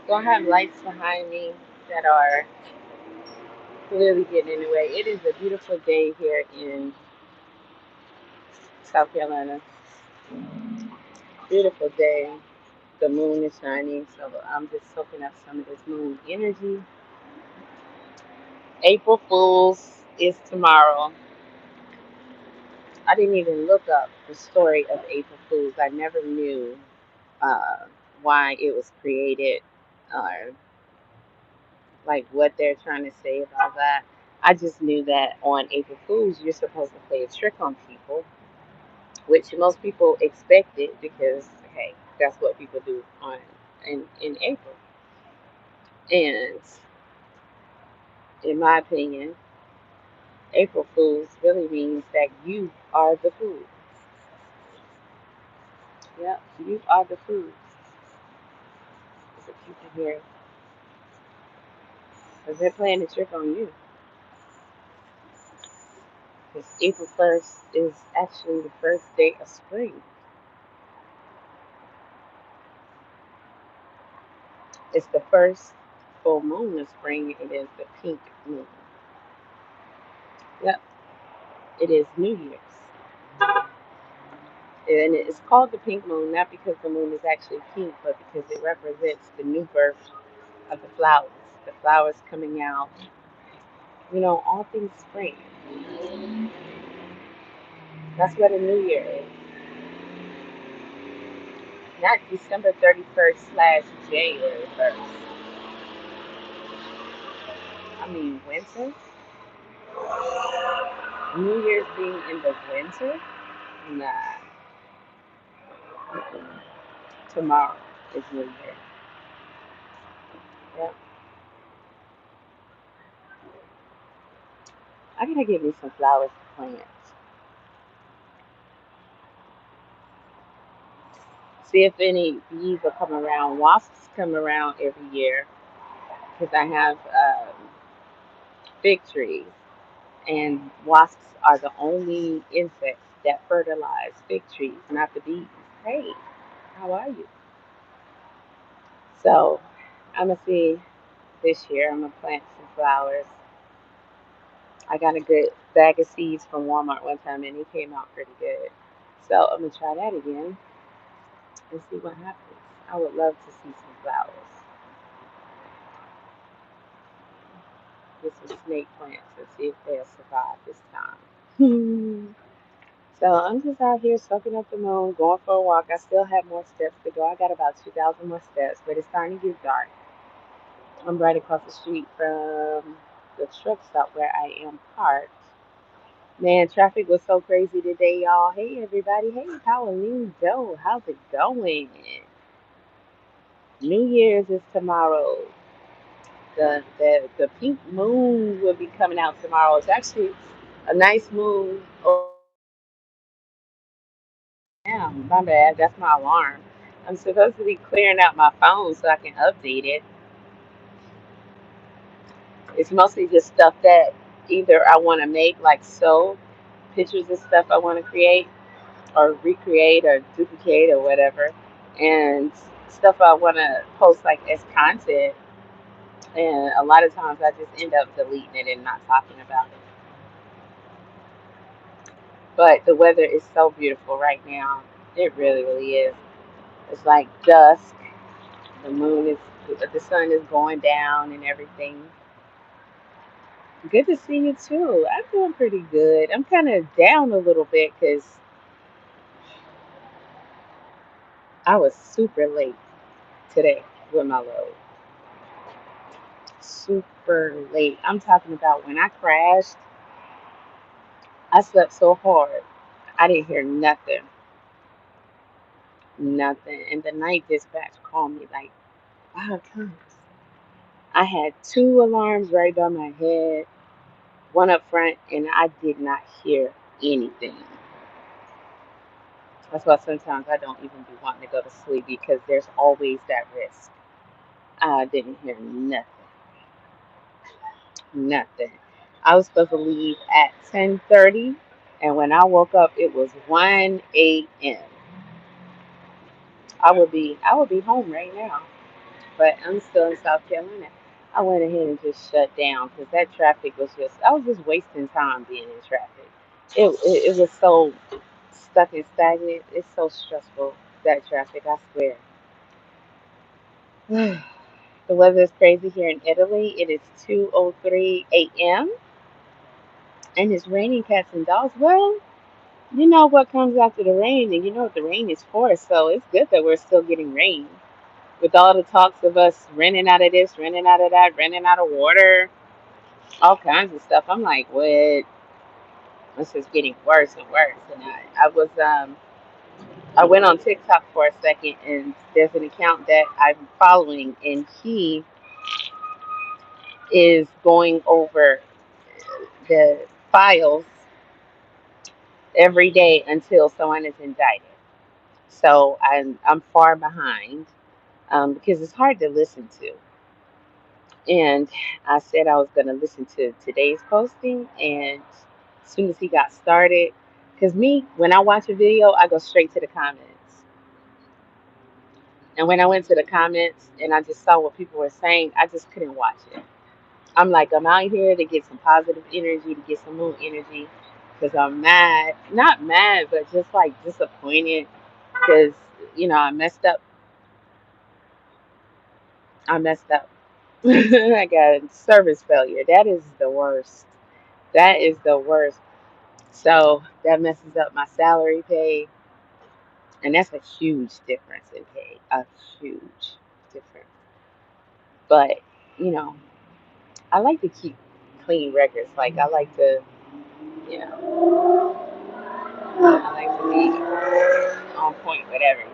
So I have lights behind me that are clearly getting in the way. It is a beautiful day here in South Carolina. Beautiful day. The moon is shining, so I'm just soaking up some of this moon energy. April Fool's is tomorrow. I didn't even look up the story of April Fool's. I never knew uh, why it was created or like what they're trying to say about that. I just knew that on April Fool's, you're supposed to play a trick on people, which most people expected because, hey, that's what people do on in April. And in my opinion, April Fool's really means that you are the fool. Yep, you are the fool. So keep it here. Because they're playing a trick on you. Because April 1st is actually the first day of spring. It's the first full moon of spring. It is the pink moon. Yep, it is New Year's. And it's called the pink moon, not because the moon is actually pink, but because it represents the new birth of the flowers. The flowers coming out, all things spring. That's what a new year is. Not December 31st / January 1st. I mean, winter? New Year's being in the winter? Nah. Mm-mm. Tomorrow is New Year. Yep. I gotta get me some flowers to plant. See if any bees will come around. Wasps come around every year because I have fig trees, and wasps are the only insects that fertilize fig trees, not the bees. Hey, how are you? So I'm gonna see this year. I'm gonna plant some flowers. I got a good bag of seeds from Walmart one time, and it came out pretty good. So I'm gonna try that again and see what happens. I would love to see some flowers. Get some snake plants and see if they'll survive this time. So I'm just out here soaking up the moon, going for a walk. I still have more steps to go. I got about 2,000 more steps, but it's starting to get dark. I'm right across the street from the truck stop where I am parked. Man, traffic was so crazy today, y'all. Hey, everybody. Hey, Halloween Joe. How's it going? New Year's is tomorrow. The pink moon will be coming out tomorrow. It's actually a nice moon. Oh, damn, my bad. That's my alarm. I'm supposed to be clearing out my phone so I can update it. It's mostly just stuff that either I want to make, like sew pictures of stuff I want to create or recreate or duplicate or whatever, and stuff I want to post like as content. And a lot of times I just end up deleting it and not talking about it. But the weather is so beautiful right now. It really, really is. It's like dusk. The moon is, the sun is going down and everything. Good to see you too. I'm doing pretty good. I'm kind of down a little bit because I was super late today with my load. Super late. I'm talking about when I crashed, I slept so hard. I didn't hear nothing. Nothing. And the night dispatch called me like 5 times. I had two alarms right by my head, one up front, and I did not hear anything. That's why sometimes I don't even be wanting to go to sleep because there's always that risk. I didn't hear nothing. Nothing. I was supposed to leave at 10:30, and when I woke up, it was 1 a.m. I would be home right now. but I'm still in South Carolina. I went ahead and just shut down because that traffic was just, I was just wasting time being in traffic. It was so stuck and stagnant. It's so stressful, that traffic, I swear. The weather is crazy here in Italy. It is 2:03 a.m. and it's raining cats and dogs. Well, you know what comes after the rain, and you know what the rain is for. So it's good that we're still getting rain. With all the talks of us running out of this, running out of that, running out of water, all kinds of stuff. I'm like, what? This is getting worse and worse. And I went on TikTok for a second, and there's an account that I'm following, and he is going over the files every day until someone is indicted. So I'm far behind because it's hard to listen to. And I said I was going to listen to today's posting, and as soon as he got started, because me, when I watch a video, I go straight to the comments. And when I went to the comments and I just saw what people were saying, I just couldn't watch it. I'm like, I'm out here to get some positive energy, to get some moon energy, because I'm mad. Not mad, but just like disappointed because, I messed up. I messed up. I got service failure. That is the worst. That is the worst. So that messes up my salary pay, and that's a huge difference in pay. A huge difference. But you know, I like to keep clean records. Like I like to, you know, I like to be on point with everything.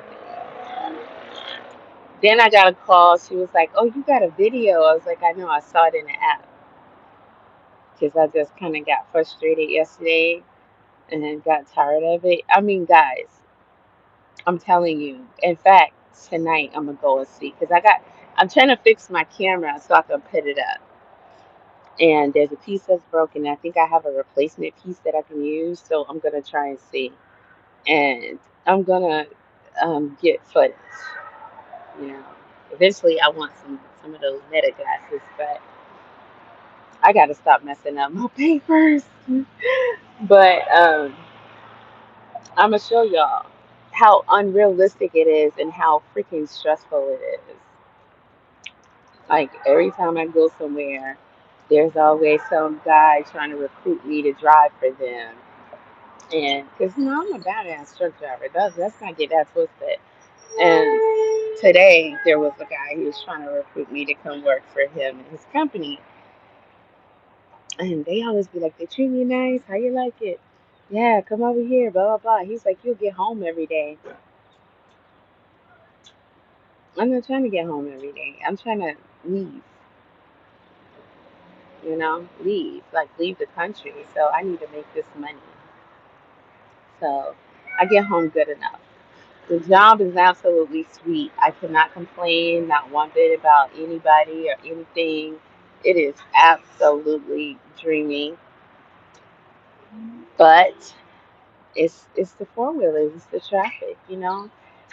Then I got a call. She was like, "Oh, you got a video?" I was like, "I know. I saw it in the app." Because I just kind of got frustrated yesterday and then got tired of it. I mean, guys, I'm telling you. In fact, tonight I'm gonna go and see because I'm trying to fix my camera so I can put it up. And there's a piece that's broken. I think I have a replacement piece that I can use, so I'm gonna try and see. And I'm gonna get footage. You know, eventually I want some of those meta glasses, but I gotta stop messing up my papers. But I'm gonna show y'all how unrealistic it is and how freaking stressful it is. Like every time I go somewhere, there's always some guy trying to recruit me to drive for them. And because I'm a badass truck driver, let's not get that twisted. And today there was a guy who was trying to recruit me to come work for him and his company. And they always be like, they treat me nice. How you like it? Yeah, come over here, blah, blah, blah. He's like, you'll get home every day. I'm not trying to get home every day. I'm trying to leave, leave, like leave the country. So I need to make this money. So I get home good enough. The job is absolutely sweet. I cannot complain, not one bit about anybody or anything. It is absolutely dreamy. But it's the four wheelers, it's the traffic.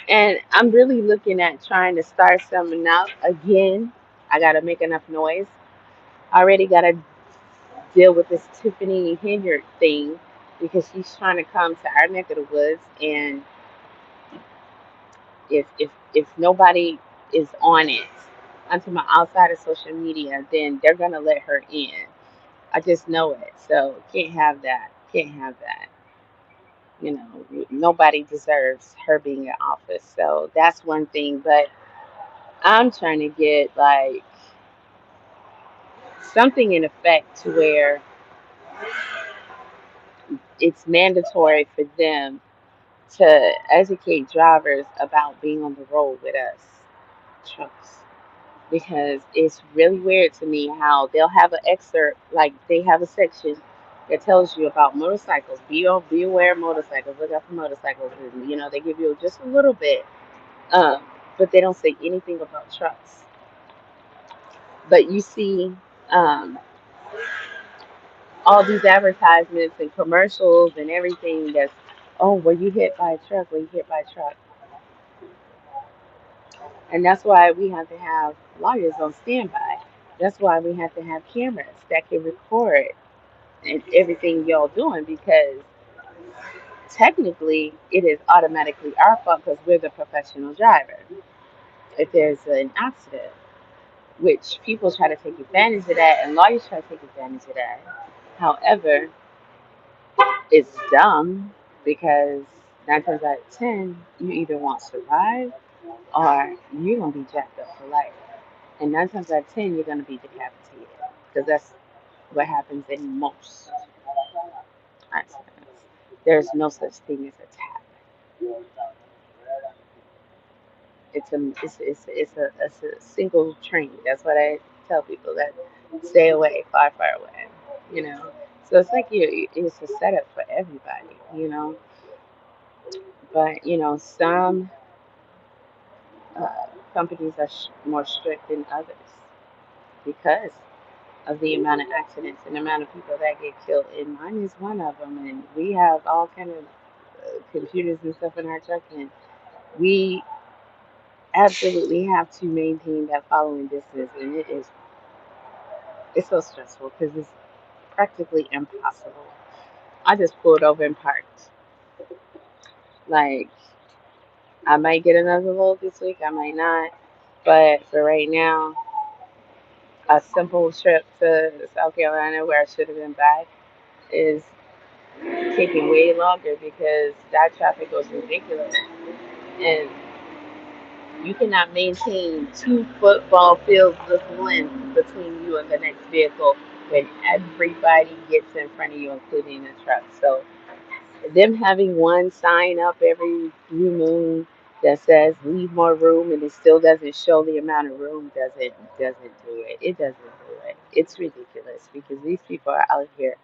And I'm really looking at trying to start something up again. I gotta make enough noise. I already gotta deal with this Tiffany Henyard thing because she's trying to come to our neck of the woods, and if nobody is on it until my outside of social media, then they're gonna let her in. I just know it. So can't have that. Can't have that. Nobody deserves her being in office. So that's one thing. But I'm trying to get like something in effect to where it's mandatory for them to educate drivers about being on the road with us trucks. Because it's really weird to me how they'll have an excerpt, like they have a section that tells you about motorcycles. Be aware of motorcycles. Look out for motorcycles. And, they give you just a little bit, um, but they don't say anything about trucks. But you see um, all these advertisements and commercials and everything oh, were you hit by a truck? Were you hit by a truck? And that's why we have to have lawyers on standby. That's why we have to have cameras that can record and everything y'all doing, because technically it is automatically our fault because we're the professional driver if there's an accident, which people try to take advantage of that and lawyers try to take advantage of that. However, it's dumb because 9 times out of 10, you either won't survive or you're going to be jacked up for life. And 9 times out of 10, you're going to be decapitated because that's what happens in most accidents. There's no such thing as a tap. It's a single train. That's what I tell people, that stay away, far, far away. You know, so it's like it's a setup for everybody. But some companies are more strict than others because of the amount of accidents and the amount of people that get killed. And mine is one of them. And we have all kind of computers and stuff in our truck, and we absolutely have to maintain that following distance. And it's so stressful because it's practically impossible. I just pulled over and parked. Like, I might get another load this week, I might not. But for right now, a simple trip to South Carolina where I should have been back is taking way longer because that traffic was ridiculous. And you cannot maintain 2 football fields of length between you and the next vehicle when everybody gets in front of you, including the truck. So them having one sign up every blue moon that says leave more room and it still doesn't show the amount of room doesn't do it. It doesn't do it. It's ridiculous because these people are out here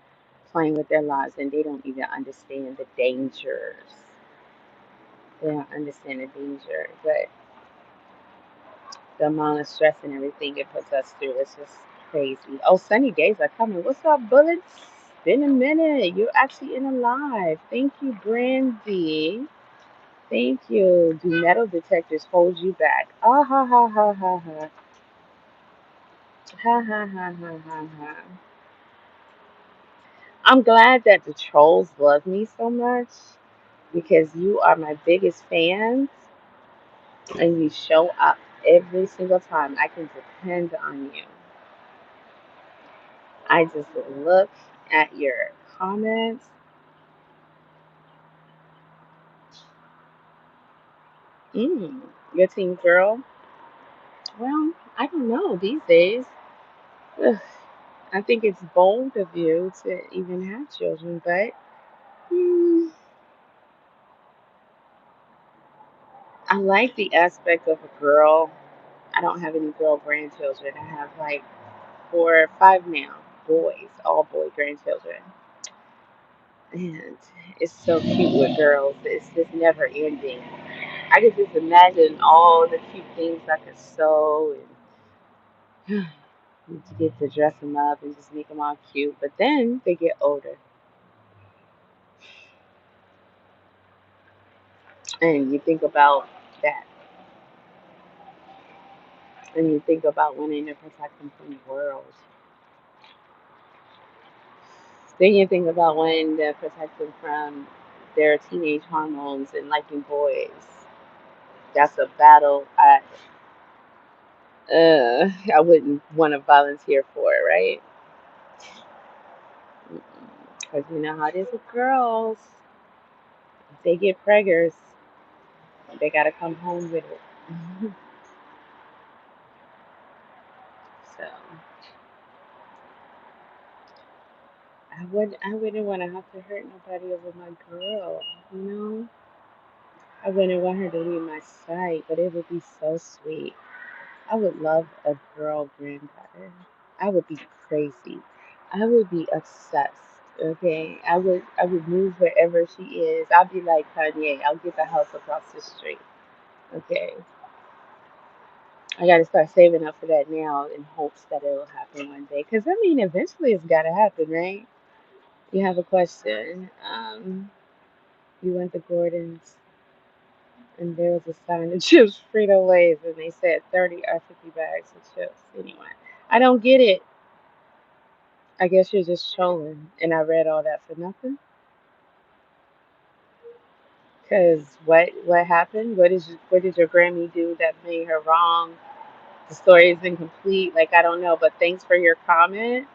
playing with their lives and they don't even understand the dangers. They don't understand the danger, but the amount of stress and everything it puts us through is just crazy. Oh, sunny days are coming. What's up, bullets? Been a minute. You're actually in alive. Thank you, Brandy. Thank you. Do metal detectors hold you back? Ah ha ha ha ha ha. Ha ha ha ha ha ha. I'm glad that the trolls love me so much because you are my biggest fans and you show up every single time. I can depend on you. I just look at your comments. Mm, your team girl. Well, I don't know these days. Ugh, I think it's bold of you to even have children, but mm, I like the aspect of a girl. I don't have any girl grandchildren. I have like 4 or 5 now, boys, all boy grandchildren. And it's so cute with girls. It's just never ending. I could just imagine all the cute things I could sew and to get to dress them up and just make them all cute. But then they get older, and you think about that, and you think about wanting to protect them from the world. Then you think about wanting to protect them from their teenage hormones and liking boys. That's a battle I wouldn't want to volunteer for, right? Because you know how it is with girls. If they get preggers, they gotta come home with it. So I wouldn't want to have to hurt nobody over my girl, you know? I wouldn't want her to leave my sight, but it would be so sweet. I would love a girl granddaughter. I would be crazy. I would be obsessed. Okay, I would move wherever she is. I'll be like Kanye. I'll get the house across the street. Okay, I got to start saving up for that now in hopes that it will happen one day. Cause I mean, eventually it's got to happen, right? You have a question. You want the Gordons? And there was a sign of chips, Frito Lays, and they said 30 or 50 bags of chips. Anyway, I don't get it. I guess you're just trolling. And I read all that for nothing. Cause what happened? What did your Grammy do that made her wrong? The story is incomplete. Like I don't know. But thanks for your comment.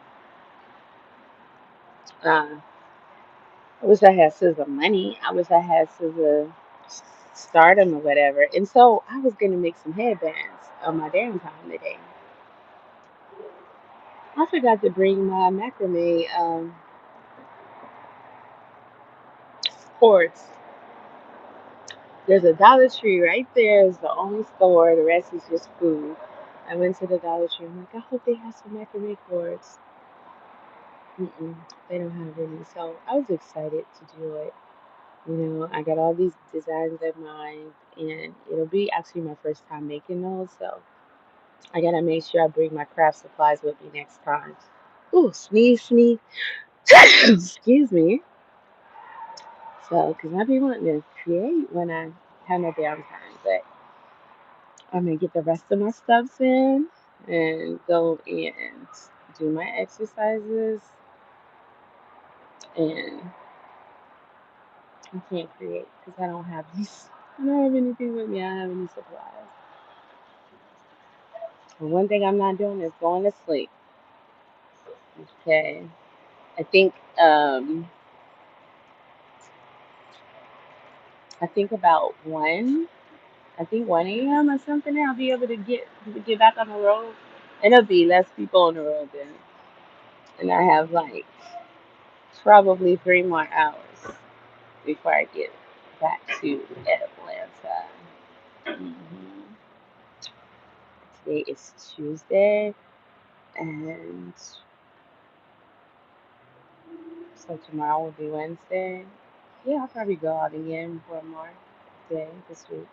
Uh, I wish I had SZA money. I wish I had SZA stardom or whatever. And so I was gonna make some headbands on my downtime today. I forgot to bring my macrame cords. There's a Dollar Tree right there. It's the only store. The rest is just food. I went to the Dollar Tree. I'm like, I hope they have some macrame cords. Mm-mm, they don't have any. So I was excited to do it. You know, I got all these designs in mind, and it'll be actually my first time making those. So I gotta make sure I bring my craft supplies with me next time. Ooh, sneeze, sneeze. Excuse me. So, because I be wanting to create when I have no downtime, but I'm gonna get the rest of my stuffs in and go and do my exercises. And I can't create because I don't have these. I don't have anything with me. I don't have any supplies. And one thing I'm not doing is going to sleep. Okay. I think um I think about one. I think 1 a.m. or something. I'll be able to get back on the road, and there'll be less people on the road then. And I have like probably 3 more hours before I get back to Atlanta. hmm Today is Tuesday, and so tomorrow will be Wednesday. Yeah, I'll probably go out again for more day this week.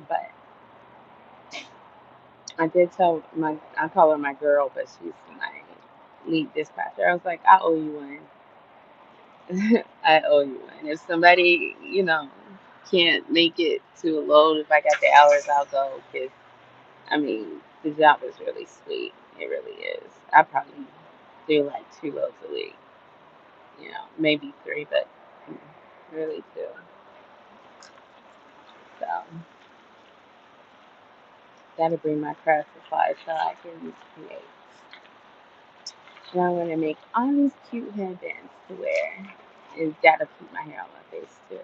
But I did tell I call her my girl, but she's my lead dispatcher. I was like, I owe you one. I owe you one. If somebody, can't make it to a load, if I got the hours, I'll go. Because, I mean, the job is really sweet. It really is. I probably do like 2 loads a week, maybe three, but really two. So, gotta bring my craft supplies so I can create. And I'm gonna make all these cute headbands to wear. And gotta keep my hair on my face too.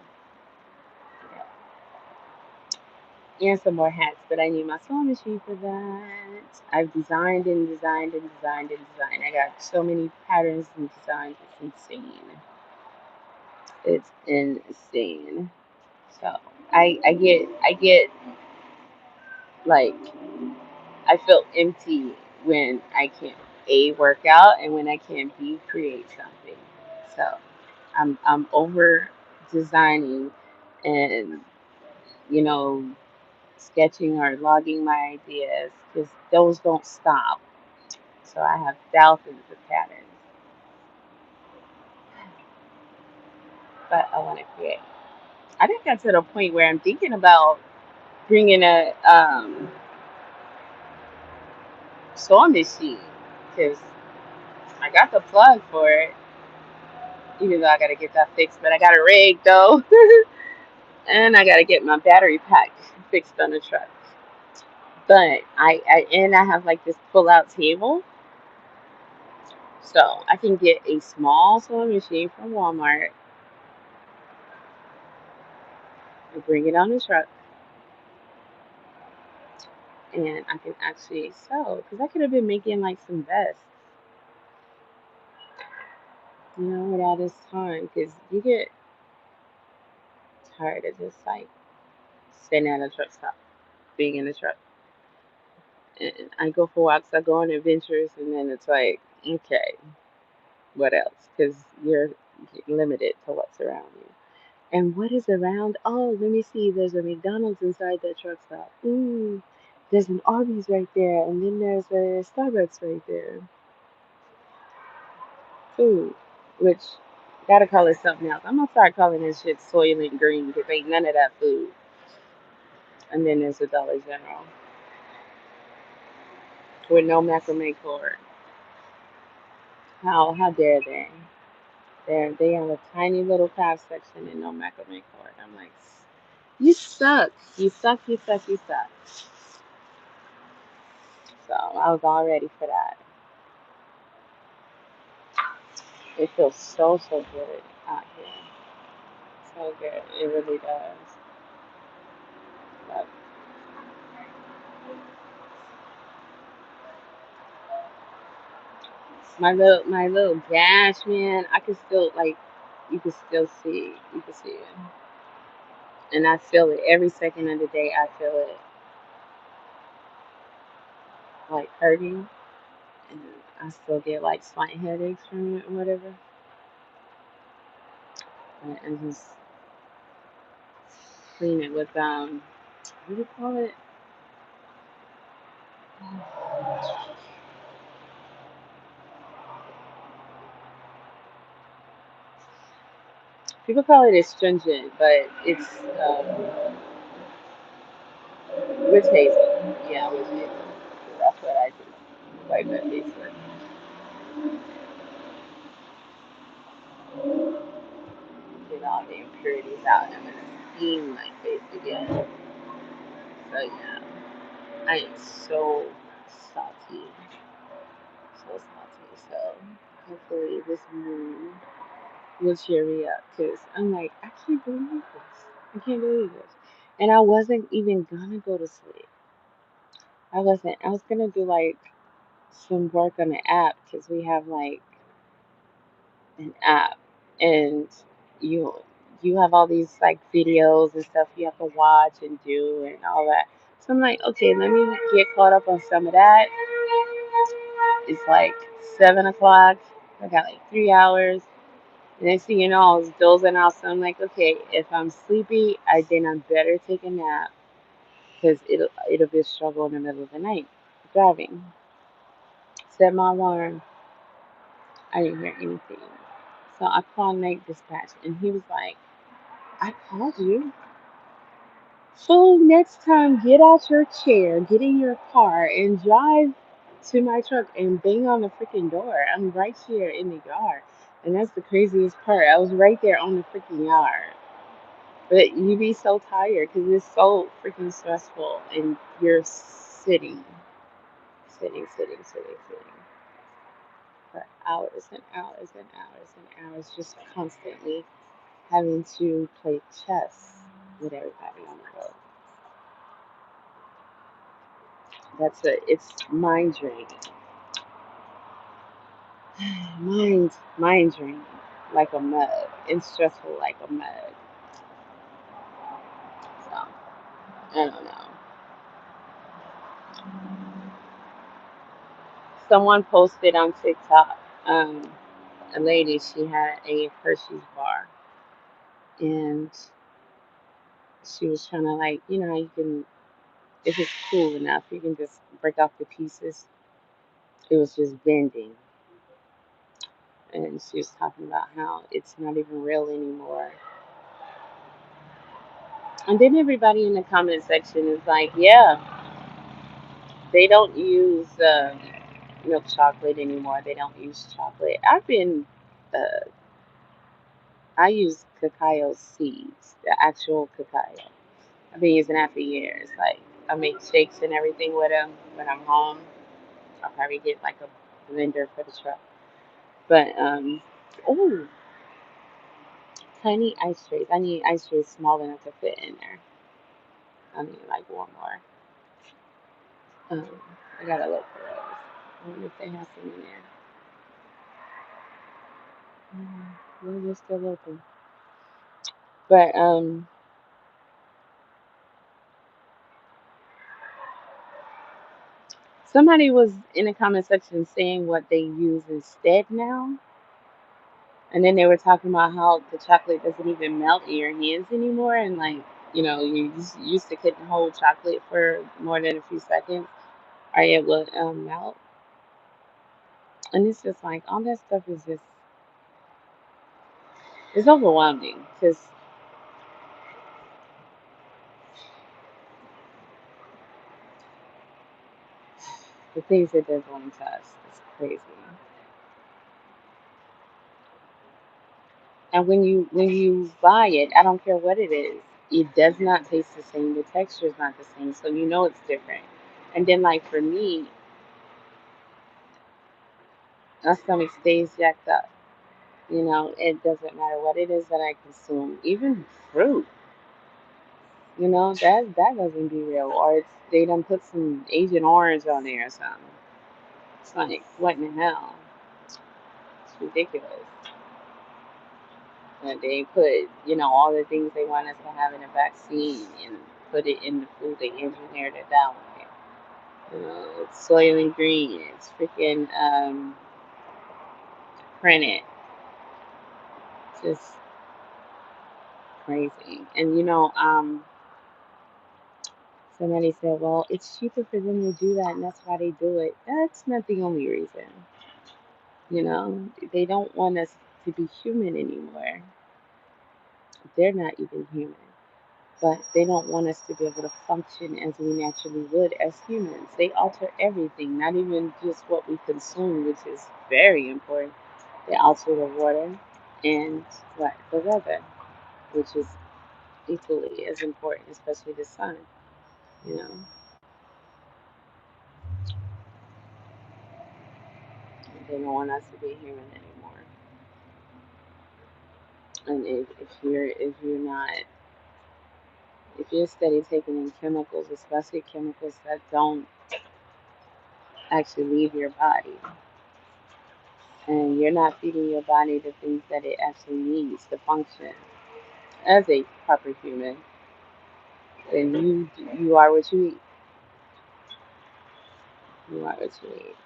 And some more hats, but I need my sewing machine for that. I've designed and designed and designed and designed. I got so many patterns and designs. It's insane. It's insane. So I get like I feel empty when I can't A, work out, and when I can't B, create something. So I'm over designing and you know sketching or logging my ideas because those don't stop. So I have thousands of patterns, but I want to create. I think that's at a point where I'm thinking about bringing a sewing machine because I got the plug for it, even though I got to get that fixed. But I got a rig though, and I got to get my battery pack fixed on the truck. But I have like this pull out table, so I can get a small sewing machine from Walmart and bring it on the truck, and I can actually sew because I could have been making like some vests, with all this time because you get tired of just like sitting at a truck stop, being in the truck. And I go for walks, I go on adventures, and then it's like, okay, what else? Because you're limited to what's around you. And what is around? Oh, let me see. There's a McDonald's inside that truck stop. Ooh, there's an Arby's right there, and then there's a Starbucks right there. Food, which Gotta call it something else. I'm gonna start calling this shit Soylent Green because ain't none of that food. And then there's a Dollar General with no macrame cord. How dare they? They have a tiny little craft section and no macrame cord. I'm like, you suck. You suck. You suck. You suck. So I was all ready for that. It feels so good out here. So good. It really does. But my little gash, man, I can still like you can still see. You can see it. And I feel it every second of the day. I feel it like hurting, and I still get like slight headaches from it or whatever. And I just clean it with what do you call it? People call it astringent, but it's witch hazel. Yeah, witch hazel. That's what I do. Wipe that face with. Get all the impurities out. I'm gonna steam my face again. So yeah, I am so salty, so salty. So hopefully this moon will cheer me up because I'm like, I can't believe this. I can't believe this. And I wasn't even gonna go to sleep. I wasn't. I was gonna do like some work on the app because we have like an app and you you have all these like videos and stuff you have to watch and do and all that. So I'm like, okay, let me get caught up on some of that. It's like 7 o'clock. I got like 3 hours. And next thing you know, I was dozing off. So I'm like, okay, if I'm sleepy, then I better take a nap because it'll be a struggle in the middle of the night driving. Set my alarm. I didn't hear anything. So I called night dispatch and he was like, I called you. So next time, get out your chair, get in your car, and drive to my truck and bang on the freaking door. I'm right here in the yard. And that's the craziest part. I was right there on the freaking yard. But you be so tired because it's so freaking stressful and you're sitting for hours and hours and hours and hours, just constantly having to play chess with everybody on the road. It's mind draining. Mind draining like a mug and stressful like a mug. So I don't know. Someone posted on TikTok, a lady, she had a Hershey's bar and she was trying to like, you can if it's cool enough, you can just break off the pieces. It was just bending. And she was talking about how it's not even real anymore. And then everybody in the comment section is like, yeah, they don't use milk chocolate anymore. They don't use chocolate. Uh, I use cacao seeds, the actual cacao. I've been using that for years. Like, I make shakes and everything with them when I'm home. I'll probably get like a blender for the truck. But, oh, tiny ice trays. I need ice trays small enough to fit in there. I need like one more. Um, I gotta look for those. I wonder if they have some in there. Maybe they're still open. But somebody was in the comment section saying what they use instead now, and then they were talking about how the chocolate doesn't even melt in your hands anymore, and like you used to couldn't hold chocolate for more than a few seconds, or it would melt, and it's just like all that stuff is just It's overwhelming because the things that they're doing to us is crazy. And when you buy it, I don't care what it is, it does not taste the same. The texture is not the same, so you know it's different. And then, like for me, my stomach stays jacked up. You know, it doesn't matter what it is that I consume, even fruit. You know, that doesn't be real, or it's they done put some Agent Orange on there or something. It's like what in the hell? It's ridiculous. And they put, all the things they want us to have in a vaccine and put it in the food. They engineered it that way. It's soylent green. It's freaking printed. Just crazy. And somebody said, well, it's cheaper for them to do that, and that's why they do it. That's not the only reason. They don't want us to be human anymore. They're not even human. But they don't want us to be able to function as we naturally would as humans. They alter everything, not even just what we consume, which is very important. They alter the water and what the weather, which is equally as important, especially the sun. You know, they don't want us to be human anymore. And if you're steady taking in chemicals, especially chemicals that don't actually leave your body, and you're not feeding your body the things that it actually needs to function as a proper human, then you are what you eat. You are what you eat.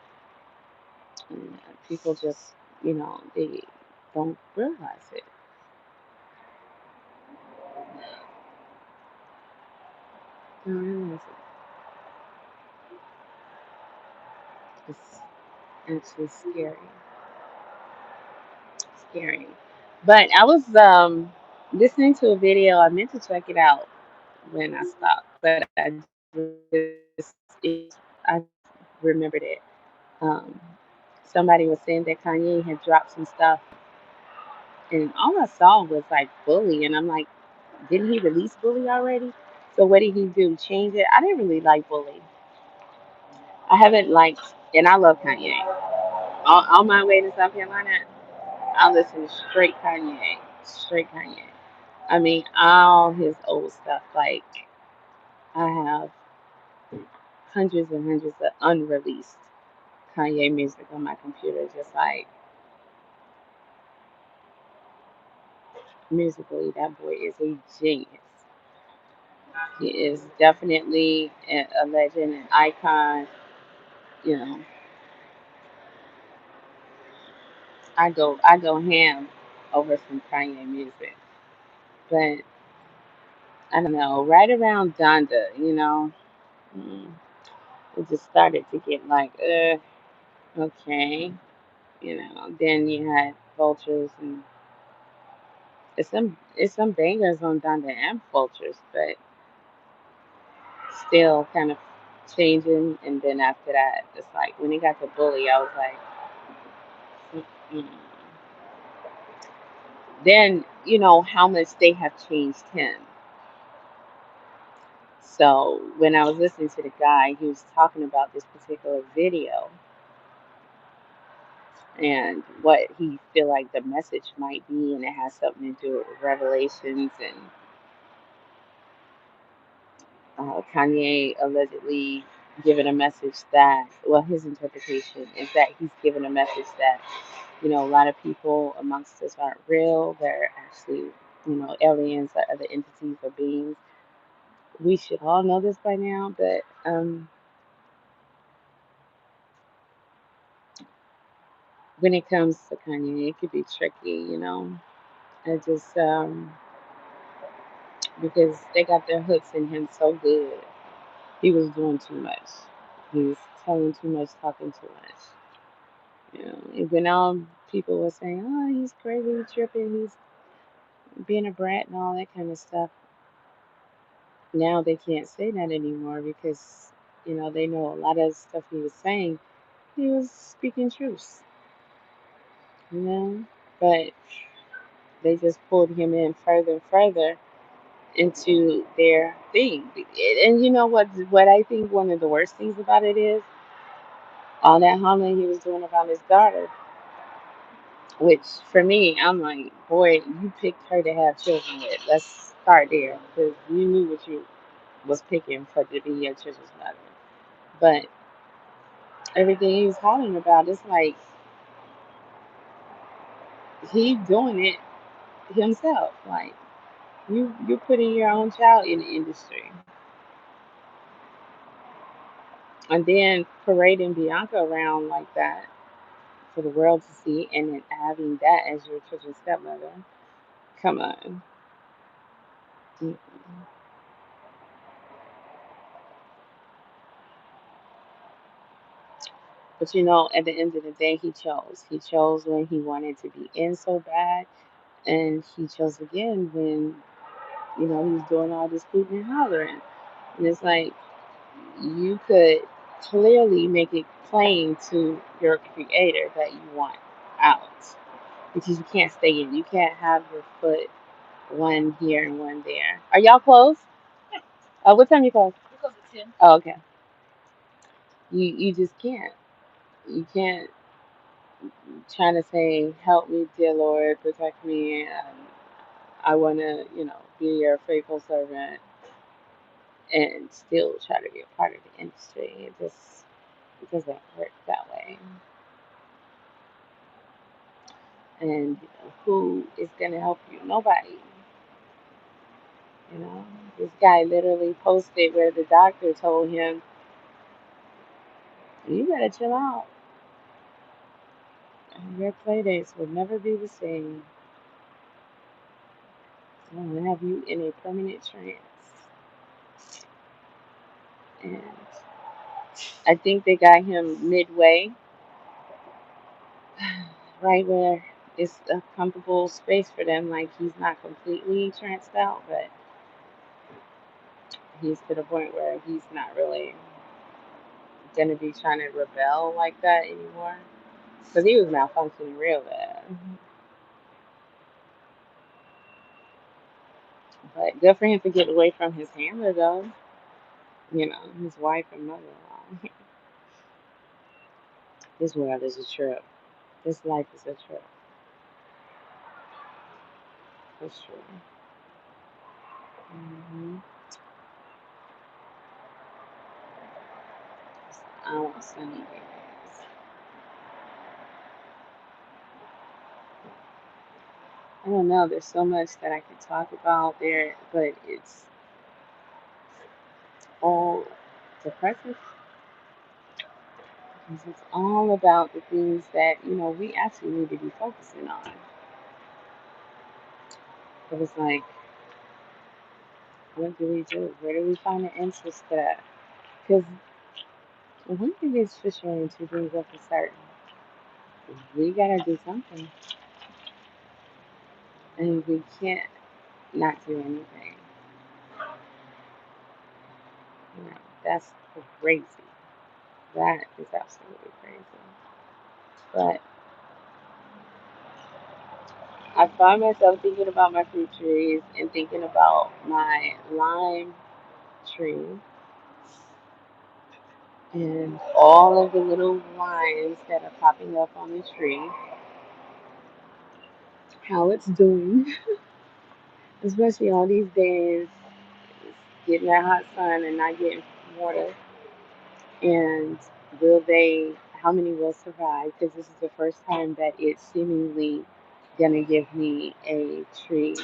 And people just, they don't realize it. They don't realize it. It's actually scary. Scary. But I was listening to a video. I meant to check it out when I stopped, but I remembered it. Um, Somebody was saying that Kanye had dropped some stuff, and all I saw was like Bully, and I'm like, didn't he release Bully already? So what did he do? Change it? I didn't really like Bully. I haven't liked, and I love Kanye. On my way to South Carolina, I listen to straight Kanye. I mean, all his old stuff. Like I have hundreds and hundreds of unreleased Kanye music on my computer, just like musically, that boy is a genius. He is definitely a legend, an icon. You know, I go ham over some Kanye music, but I don't know. Right around Donda, mm, it just started to get like, okay, Then you had Vultures, and it's some bangers on Donda and Vultures, but still kind of changing. And then after that, it's like when he got to Bully, I was like, mm. Then how much they have changed him. So when I was listening to the guy, he was talking about this particular video and what he feel like the message might be, and it has something to do with revelations and Kanye allegedly given a message that, well, his interpretation is that he's given a message that a lot of people amongst us aren't real. They're actually aliens or other entities or beings. We should all know this by now, but when it comes to Kanye, it could be tricky. I just because they got their hooks in him so good. He was doing too much. He was telling too much, talking too much. And when people were saying, "Oh, he's crazy, he's tripping," being a brat and all that kind of stuff. Now they can't say that anymore because, they know a lot of stuff he was saying, he was speaking truth, you know? But they just pulled him in further and further into their thing. And you know what I think one of the worst things about it is all that hollering he was doing about his daughter, which for me, I'm like, boy, you picked her to have children with. Let's start there because you knew what you was picking for to be your children's mother. But everything he was hollering about, it's like he doing it himself. Like you're putting your own child in the industry, and then parading Bianca around like that for the world to see, and then having that as your children's stepmother. Come on. Mm. But at the end of the day, he chose. He chose when he wanted to be in so bad, and he chose again when he was doing all this hooting and hollering. And it's like you could clearly make it plain to your creator that you want out because you can't stay in. You can't have your foot one here and one there. Are y'all closed? What time you close? We close at 10. Oh, okay. You just can't. You can't try to say, "Help me, dear Lord, protect me. I want to, be your faithful servant," and still try to be a part of the industry. It doesn't work that way. And who is gonna help you? Nobody. You know, this guy literally posted where the doctor told him, "You better chill out. Your play dates will never be the same. I'm gonna have you in a permanent trance." And I think they got him midway, right where it's a comfortable space for them. Like he's not completely tranced out, but he's to the point where he's not really gonna be trying to rebel like that anymore. Because he was malfunctioning real bad. But good for him to get away from his handler, though. His wife and mother-in-law. This world is a trip. This life is a trip. For sure. Our sunny days. I don't know. There's so much that I could talk about there, but it's all depressive because it's all about the things that we actually need to be focusing on. But it's like, what do we do? Where do we find the interest to that? Because one thing is for sure, and two things are for certain. We gotta do something, and we can't not do anything. That's crazy. That is absolutely crazy. But I find myself thinking about my fruit trees and thinking about my lime tree and all of the little limes that are popping up on the tree, how it's doing, especially all these days, getting that hot sun and not getting water. And how many will survive? Because this is the first time that it's seemingly gonna give me a tree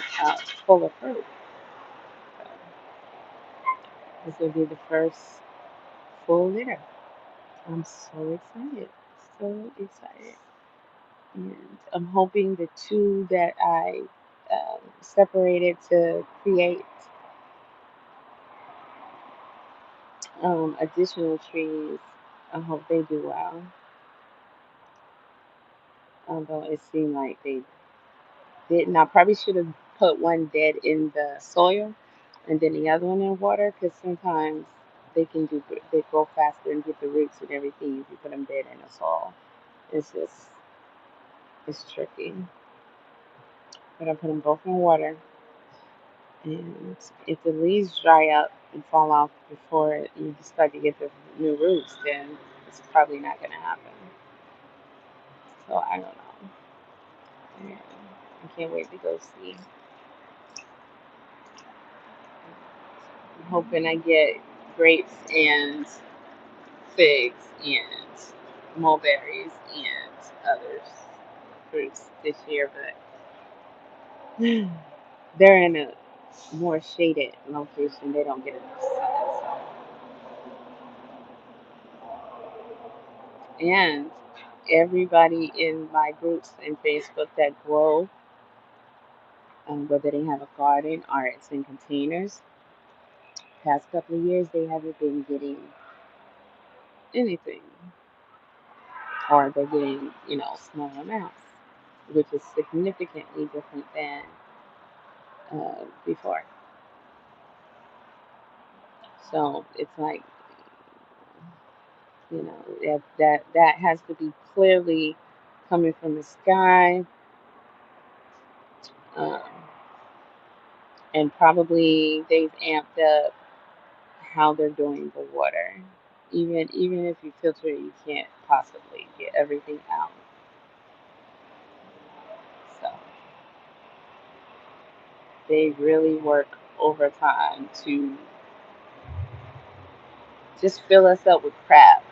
full of fruit. So this will be the first full litter. I'm so excited. So excited. And I'm hoping the two that I separated to create additional trees, I hope they do well. Although it seemed like they didn't. I probably should have put one dead in the soil and then the other one in water because sometimes they grow faster and get the roots and everything if you put them dead in the soil. It's just it's tricky. But I put them both in water, and if the leaves dry up and fall off before you start to get the new roots, then it's probably not going to happen. So I don't know. Yeah, I can't wait to go see. I'm hoping I get grapes and figs and mulberries and other fruits this year, but they're in a more shaded location. They don't get enough sun. So. And everybody in my groups in Facebook that grow, whether they have a garden or it's in containers, past couple of years they haven't been getting anything, or they're getting, small amounts, which is significantly different than before. So it's like, that has to be clearly coming from the sky, um, and probably they've amped up how they're doing the water. Even if you filter it, you can't possibly get everything out. So they really work overtime to just fill us up with crap.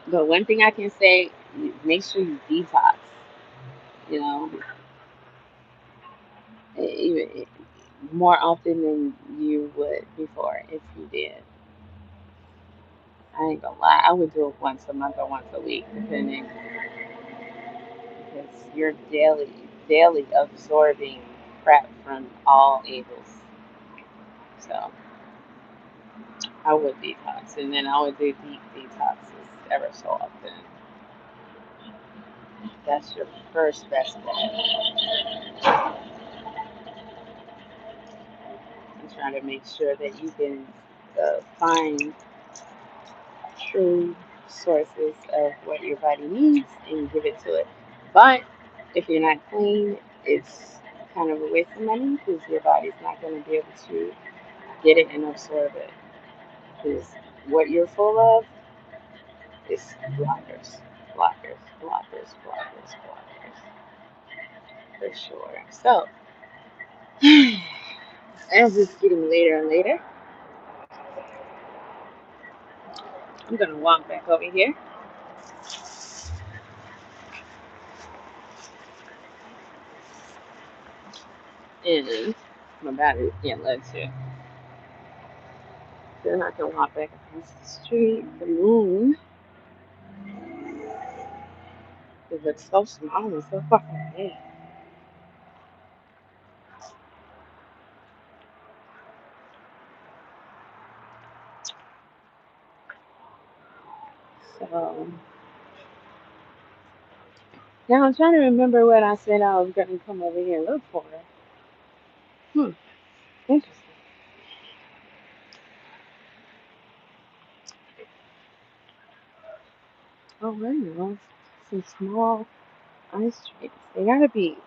But one thing I can say, make sure you detox. You know, even more often than you would before if you did. I ain't gonna lie, I would do it once a month or once a week, depending, because you're daily absorbing crap from all angles. So I would detox, and then I would do deep detoxes ever so often. That's your first best bet. And try to make sure that you can find true sources of what your body needs and give it to it. But if you're not clean, it's kind of a waste of money because your body's not going to be able to get it and absorb it. Because what you're full of is blockers, blockers, blockers, blockers, blockers, for sure. So, as it's getting later and later, I'm going to walk back over here. And my battery can't let you. Then I can walk back across the street. The moon, it looks so small and so fucking big. So now I'm trying to remember what I said I was going to come over here and look for. Interesting. Oh, there you go. Some small ice trays. They gotta be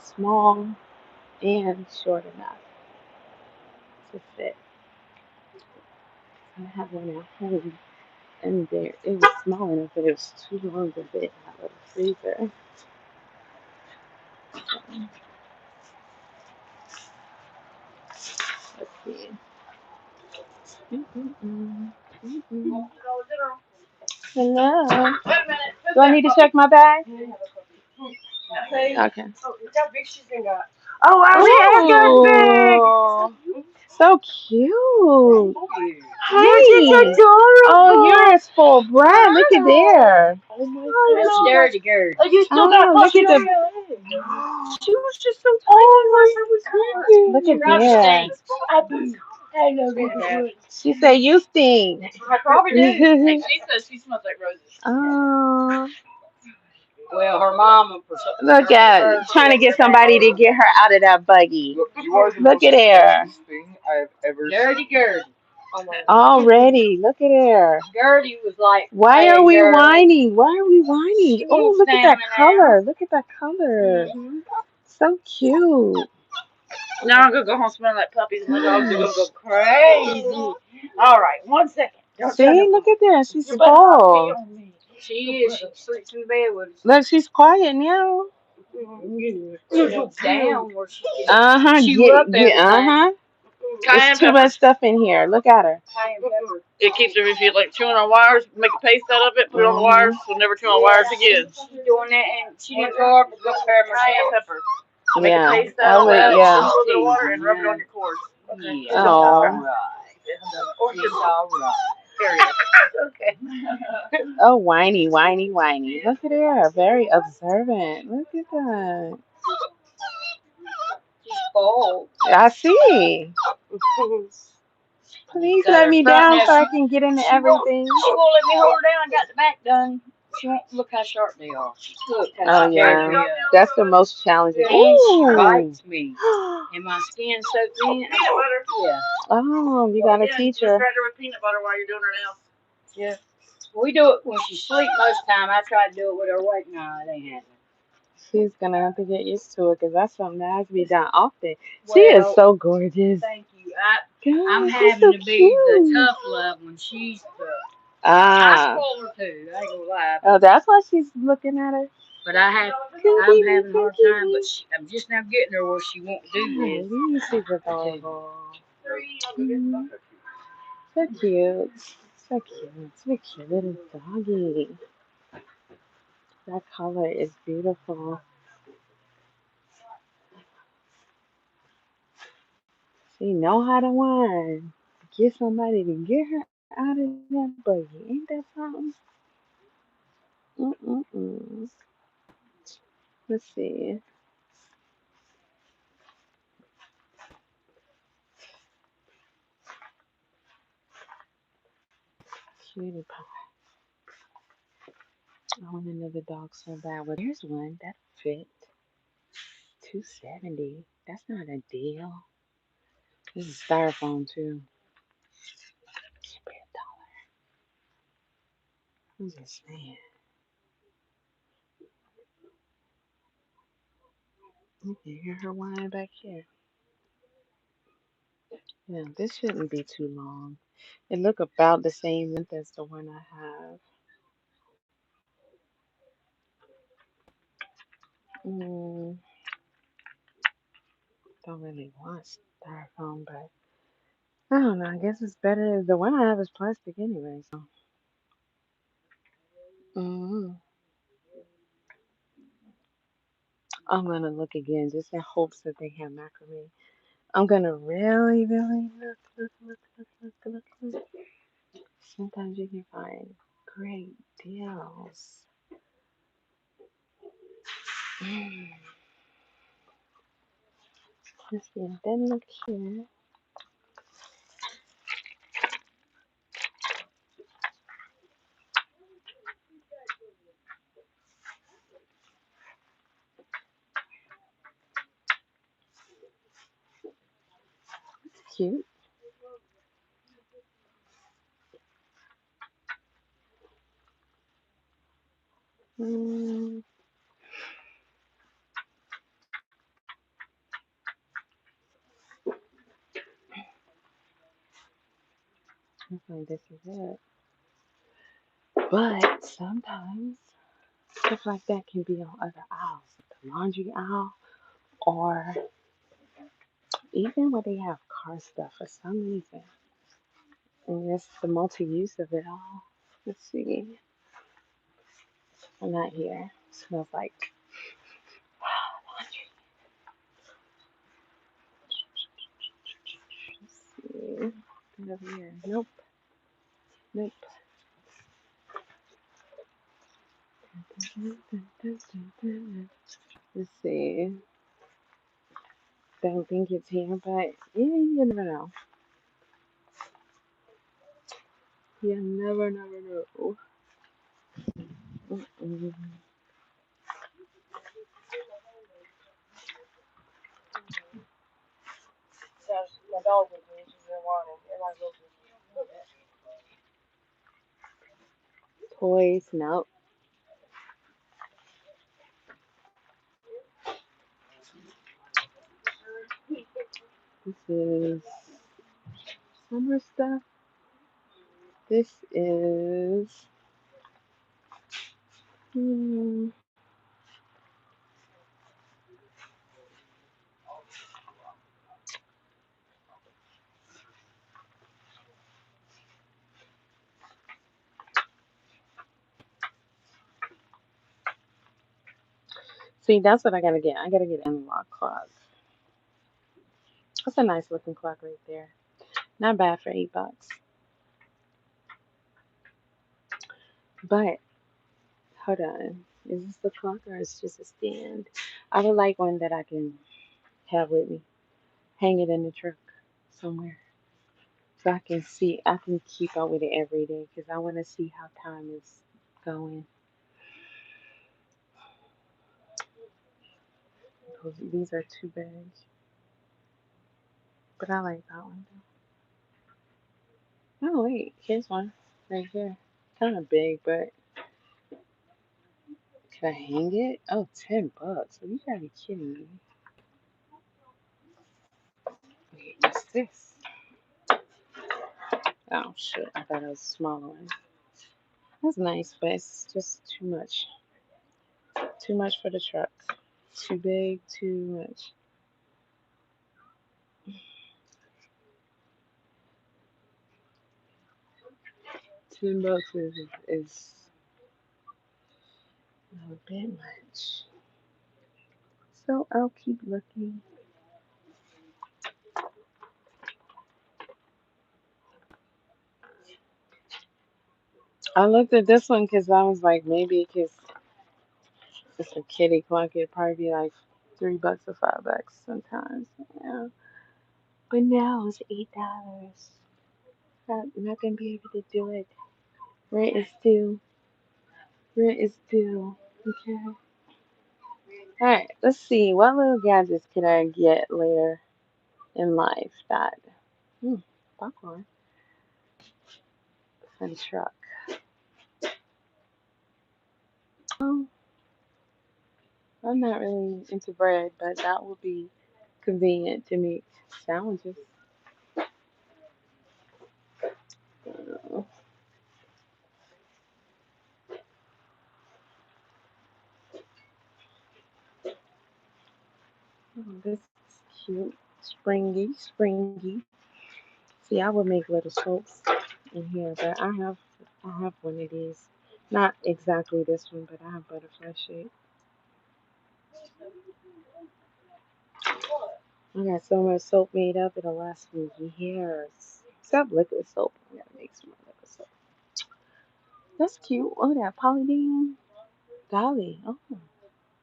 small and short enough to fit. I have one at home, and there it was small enough, but it was too long to fit in that little freezer. Let's see. Mm-mm-mm. Mm-mm. Hello. Do I need to check my bag? Okay. Oh, wow. So cute. Hey. Oh, you're a spoiled brat. Look at there. Oh my God. Oh, you still got look at the. She was just so tiny. Oh my goodness. Look at there. I know. She said you stink. I probably did. She says she smells like roses. Oh. Well, her mama. Look at trying to get somebody to get her out of that buggy. Look at her. Thing I've ever Gertie, seen. Gertie. Already, look at her. Gertie was like, Why hey, are we girl. whining? Why are we whining? She Oh, ain't look at that standing color. Look at that color. Mm-hmm. So cute. Now I'm gonna go home smelling like puppies, and my dogs are gonna go crazy. All right, 1 second. Don't tell See, no look at that. She's You better not pee spoiled. on me. She is. She sleeps in bed with us. Look, she's quiet now. She looks down where she can. Uh-huh. Chew up everything. Uh-huh. There's too much stuff in here. Look at her. Cayenne pepper. It keeps her if you like chewing on wires, make a paste out of it, put it on the wires, so never chew on wires again. She's doing that, and she didn't grow up with cayenne pepper. Make a paste out of that, Yeah. a little bit of water, and rub it on your cords. Okay. Yeah. Oh. It's all right. Period. Okay. Oh, whiny, whiny, whiny. Look at her. Very observant. Look at that. She's spoiled. I see. Please let me down so I can get into everything. She won't let me hold her down. I got the back done. She won't look how sharp they are. Look how Oh, yeah. That's the most challenging. And she Ooh. bites me. And my skin soaked in. Peanut butter. Yeah. Oh, you gotta teach her. Just her with peanut butter while you're doing her nails. Yeah. We do it when she sleeps most of the time. I try to do it with her awake. No, it ain't happening. She's gonna have to get used to it because that's something that has to be done often. She is so gorgeous. Thank you. God, I'm she's having so to be the cute. tough love when she's tough. Ah. I spoil her too. I ain't gonna lie. Oh, that's why she's looking at her. But I'm having a hard time. But I'm just now getting her where she won't do this. She's adorable. So cute. So cute. So cute little doggy. That color is beautiful. She know how to whine. Get somebody to get her out of that buggy. Ain't that something? Mm-mm-mm. Let's see. Cutie pie. I want another dog so bad. Well, there's one that fit. $270. That's not a deal. This is styrofoam too. Spare $1. I'm just saying. You can hear her whining back here. Yeah, this shouldn't be too long. It look about the same length as the one I have. Mm, don't really want styrofoam, but I don't know. I guess it's better. The one I have is plastic anyway. So, I'm gonna look again just in hopes that they have macrame. I'm gonna really, really look. Sometimes you can find great deals. Let's see. Then look here. It's cute. Mm, looks like this is it. But sometimes stuff like that can be on other aisles, the laundry aisle, or even where they have car stuff for some reason. And that's the multi-use of it all. Let's see. I'm not here. It smells like laundry. Let's see. Get over here. Nope. Nope. Let's see. Don't think it's here, but yeah, you never know. You never know. Mm-mm. My dog with me. She's in water. Everybody goes with Toys, nope. This is summer stuff. This is see, that's what I gotta get. I gotta get an analog clock. That's a nice looking clock right there. Not bad for $8. But hold on. Is this the clock or is it just a stand? I would like one that I can have with me. Hang it in the truck somewhere. So I can see, I can keep up with it every day because I want to see how time is going. These are too big. But I like that one though. Oh, wait. Here's one right here. Kind of big, but can I hang it? Oh, $10. Are you gotta be kidding me. Wait, what's this? Oh, shit. I thought it was a smaller one. That's nice, but it's just too much. Too much for the truck. Too big, too much. $10 is a bit much. So I'll keep looking. I looked at this one because I was like, maybe because it's a kitty clock, it'd probably be like $3 or $5 sometimes. Yeah. But now it's $8. I'm not gonna be able to do it. Rent is due. Rent is due. Okay. Alright, let's see. What little gadgets can I get later in life that popcorn and truck. Oh, I'm not really into bread, but that would be convenient to make sandwiches. Uh, this is cute. Springy. See, I would make little soaps in here, but I have one of these. Not exactly this one, but I have butterfly shape. I got so much soap made up, it'll last me years. Except liquid soap. I gotta make some more liquid soap. That's cute. Oh, that Polydine Dolly. Oh,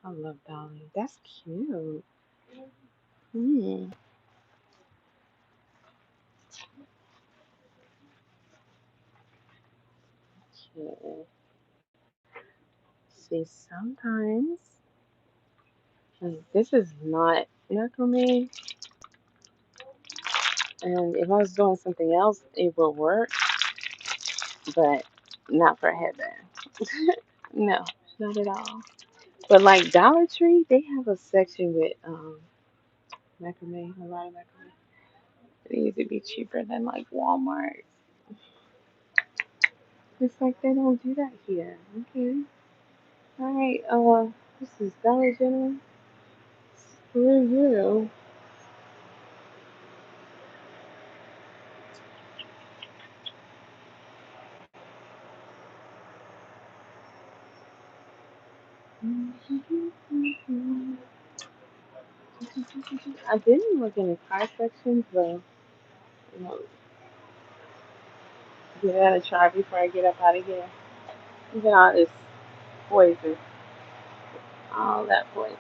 I love Dolly. That's cute. Hmm. Okay. See, sometimes like, this is not macrame, and if I was doing something else, it would work, but not for a headband. No, not at all. But like Dollar Tree, they have a section with macrame, a lot of macrame. It needs to be cheaper than like Walmart. It's like they don't do that here. Okay. All right. This is Dollar General. Screw you. I didn't look in the car section, but you know, give that a try before I get up out of here. Look at all this poison. All that poison.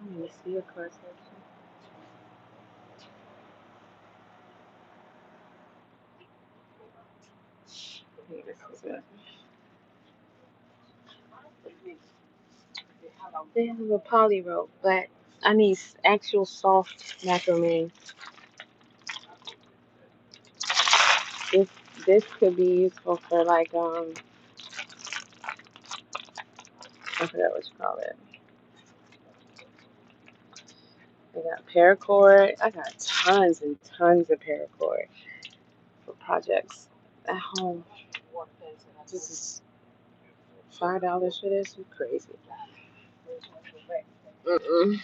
I don't even see a car section. Hey, this is it. They have a poly rope, but I need actual soft macrame. This this could be useful for like I forgot what you call it. I got paracord. I got tons and tons of paracord for projects at home. This is $5 for this. You crazy? Mm-mm.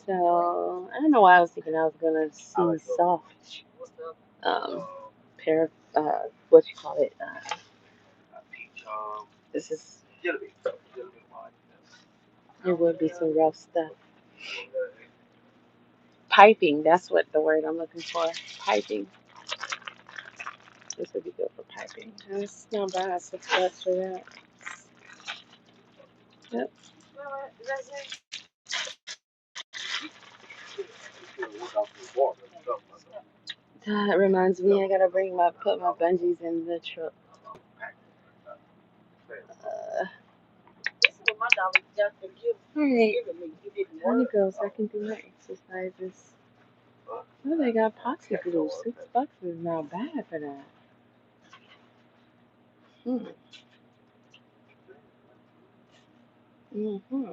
So I don't know why I was thinking I was gonna see soft pair what you call it. This is it would be some rough stuff. Piping, that's what the word I'm looking for. Piping. This would be good for piping. That's not bad. $6 for that. Yep. That reminds me, I gotta put my bungees in the truck. Alright, let me go so I can do my exercises. Oh, they got poxy glue. $6 is not bad for that. Hmm. Mm-hmm.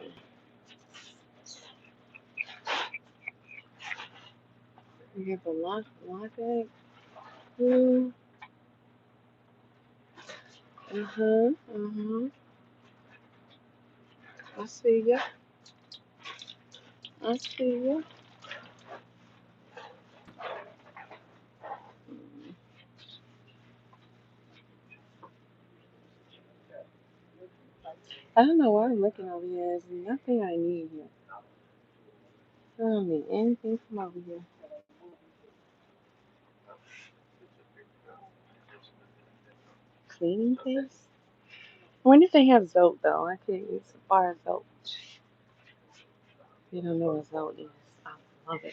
We have a lock it. Glue. Uh-huh. Uh-huh. I see ya. I see ya. I don't know why I'm looking over here. There's nothing I need here. I don't need anything from over here. Cleaning paste? I wonder if they have Zote though. I could use a bar of Zote. You don't know what Zote is. I love it.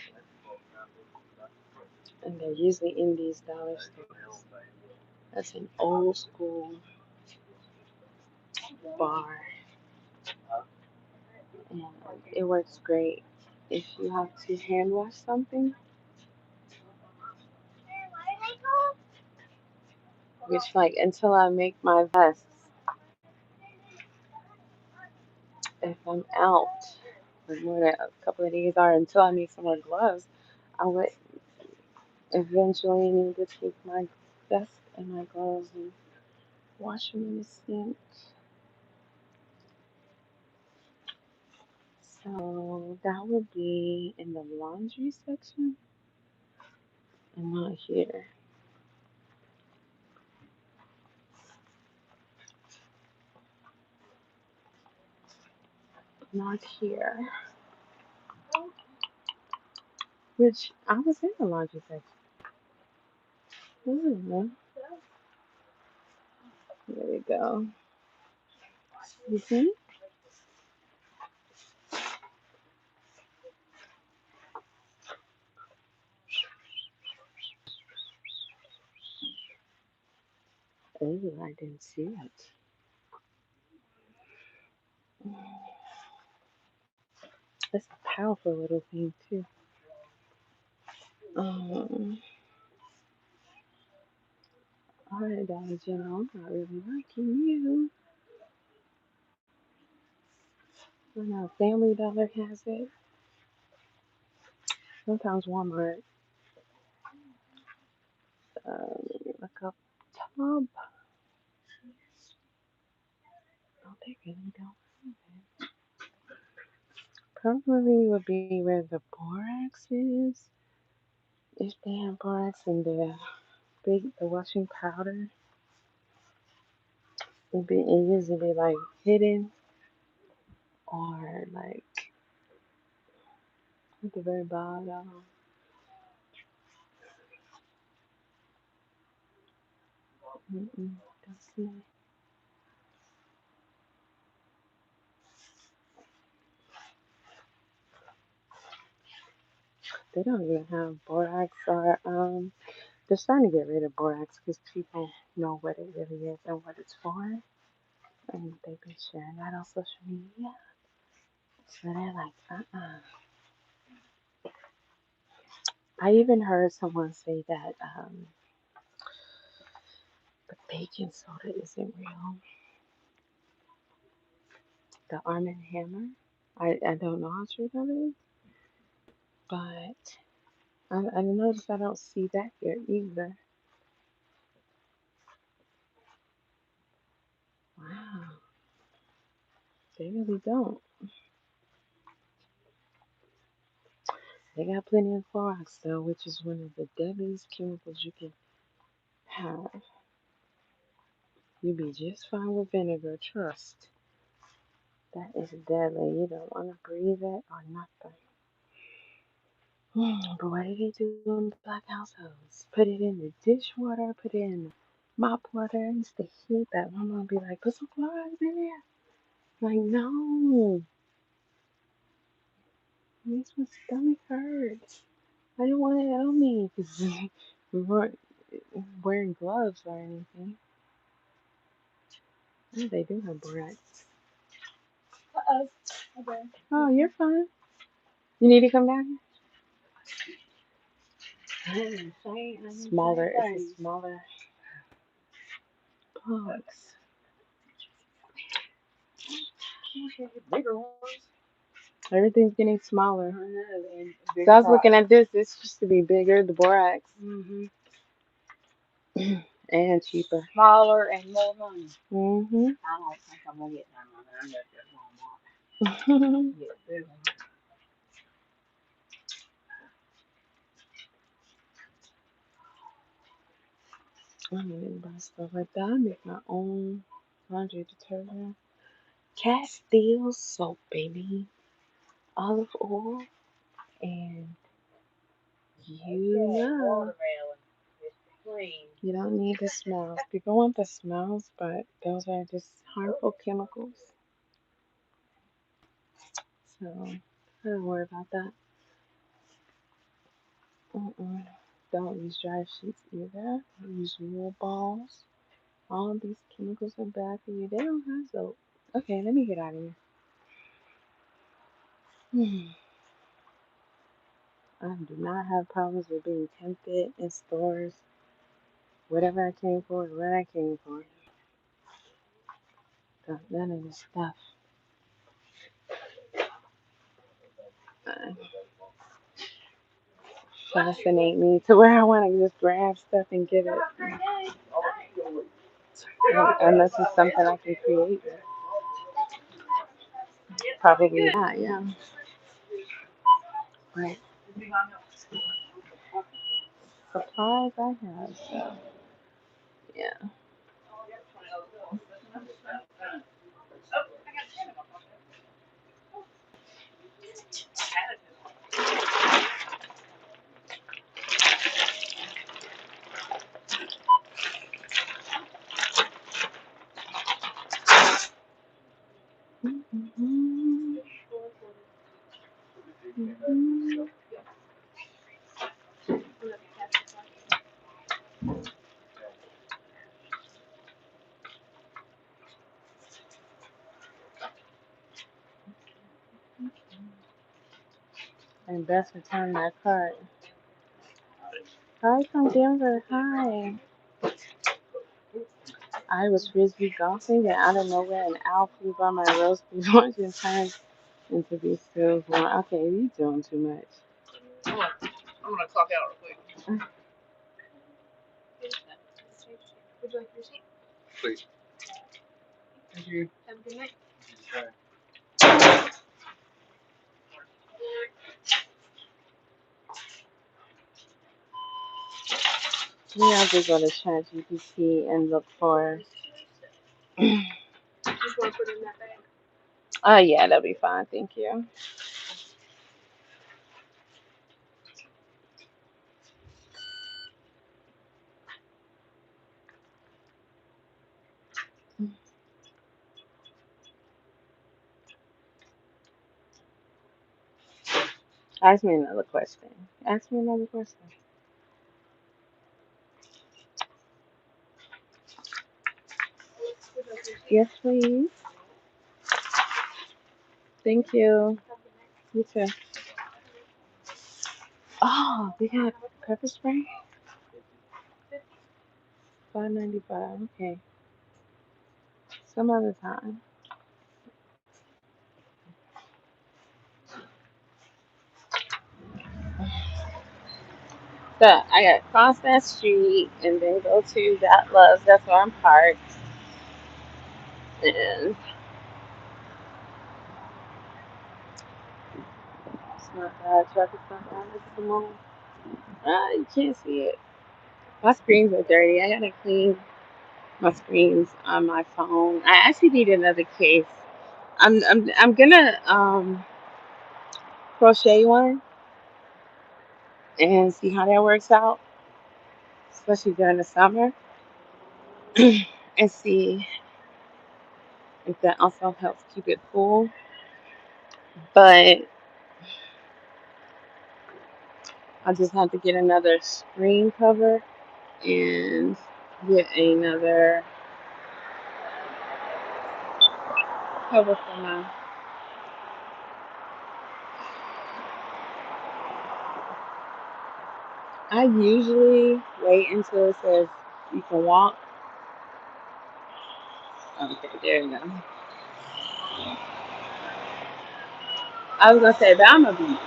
And they're usually in these dollar stores. That's an old school bar. And it works great if you have to hand wash something. Which like until I make my vests, if I'm out for more than a couple of days or until I make some more gloves, I would eventually need to take my vest and my gloves and wash them in the sink. So that would be in the laundry section and not here. Not here. Which I was in the laundry section. Mm-hmm. There we go. Mm-hmm. Oh, I didn't see it. It's a powerful little thing too. Um, alright, Dollar General, I'm not really liking you. I know Family Dollar has it. Sometimes Walmart. Let me look up top. Oh, they really don't have it. Probably would be where the borax is. If they have borax in the washing powder, it usually like hidden or like at the very bottom. Don't see it. They don't even have borax or they're starting to get rid of borax because people know what it really is and what it's for. And they've been sharing that on social media. So they're like, I even heard someone say that the baking soda isn't real. The Arm& and Hammer. I don't know how true that is, but I noticed I don't see that here either. Wow, they really don't. They got plenty of Clorox though, which is one of the deadliest chemicals you can have. You'll be just fine with vinegar, trust. That is deadly. You don't want to breathe it or nothing. But what do they do in black households? Put it in the dishwater, put it in the mop water. I used to hate that. My mom be like, put some Clorox in there. Like, no. It makes my stomach hurt. I didn't want it on me because we weren't wearing gloves or anything. Oh, they do have borax. Uh-oh. Okay. Oh, you're fine. You need to come down here? Smaller. It's a smaller box. Bigger ones. Everything's getting smaller. I know. And So I bigger was looking box. at this. This used to be bigger, the borax, Mm-hmm. and cheaper. Smaller and more money. Mm-hmm. I don't think I'm gonna get none of that. I'm gonna get Walmart. Get a big one. I'm gonna buy stuff like that. I make my own laundry detergent. Castile soap, baby. Olive oil, and you know. Watermelon. It's clean. You don't need the smells. People want the smells, but those are just harmful chemicals. So I don't worry about that. Don't use dry sheets either. Use wool balls. All of these chemicals are bad for you. They don't have soap. Okay, let me get out of here. I do not have problems with being tempted in stores. Whatever I came for is what I came for. None of this stuff uh, fascinate me to where I want to just grab stuff and get it. Unless it's something I can create. Probably not, yeah. But supplies I have, so yeah. And best return my card. Hi from Denver. Hi. I was frisbee golfing and out of nowhere an owl flew by my roast beef lunch and turned into these skills. Okay, you doing too much. I'm gonna clock out real quick. Would you like your seat? Please. Thank you. Have a good night. Okay. Maybe I'll just go to ChatGPT and look for. Just want to put it in that bag. Oh yeah, that'll be fine. Thank you. Ask me another question. Ask me another question. Yes, please. Thank you. You too. Oh, they got pepper spray? $5.95. Okay. Some other time. So I got cross that street and then go to that Love's. That's where I'm parked. And it's not bad. Traffic's not bad. It's the moment. You can't see it. My screens are dirty. I gotta clean my screens on my phone. I actually need another case. I'm gonna crochet one and see how that works out, especially during the summer, and see if that also helps keep it cool. But I just have to get another screen cover and get another cover for my. I usually wait until it says you can walk. Okay, there you go. I was gonna say, but I'm gonna be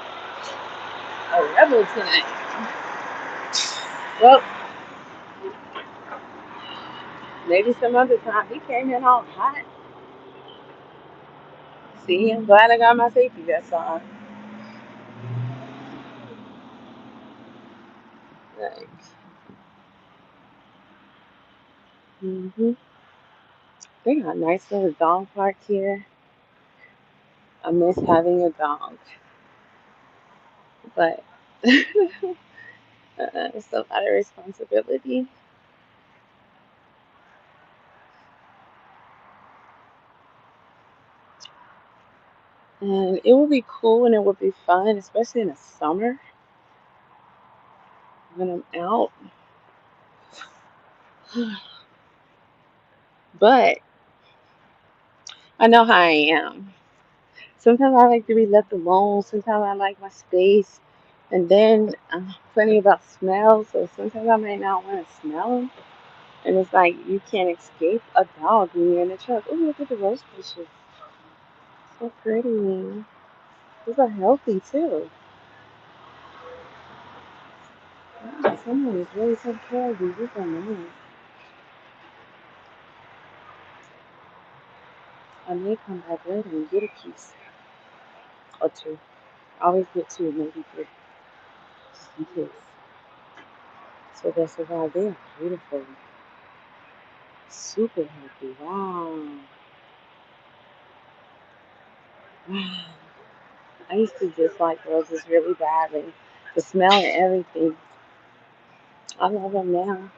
a rebel tonight. Well, maybe some other time. He came in all hot. See, I'm glad I got my safety vest on. Like, they got a nice little dog park here. I miss having a dog, but it's a lot of responsibility. And it would be cool and it would be fun, especially in the summer when I'm out. But I know how I am. Sometimes I like to be left alone. Sometimes I like my space. And then I'm funny about smells, so sometimes I may not want to smell them. And it's like you can't escape a dog when you're in the truck. Oh, look at the rose bushes. So pretty. These are healthy too. Wow, someone is really taking care of these. These are nice. I may come back later and get a piece or two. I always get two, maybe three, just in case. So that's about there. Beautiful. Super healthy. Wow. Wow. I used to dislike roses really badly. The smell and everything. I love them now.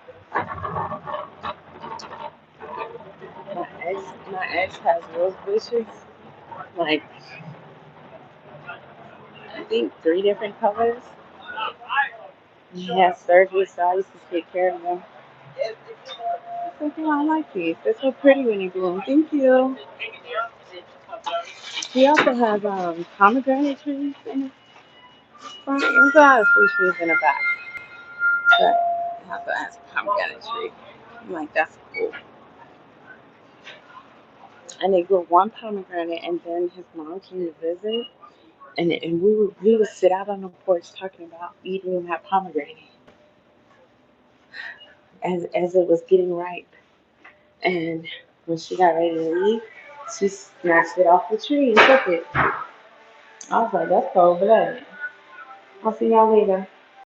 My ex has rose bushes. Like, I think 3 different colors. He had surgery, so I used to take care of them. Something I like these. They're so pretty when you bloom. Thank you. He also has pomegranate trees in his front. There's a lot of fruit trees in the back. But he also has pomegranate tree. I'm like, that's cool. And they grew one pomegranate, and then his mom came to visit, and we would sit out on the porch talking about eating that pomegranate as it was getting ripe. And when she got ready to leave, she snatched it off the tree and took it. I was like, that's cold blooded. I'll see y'all later.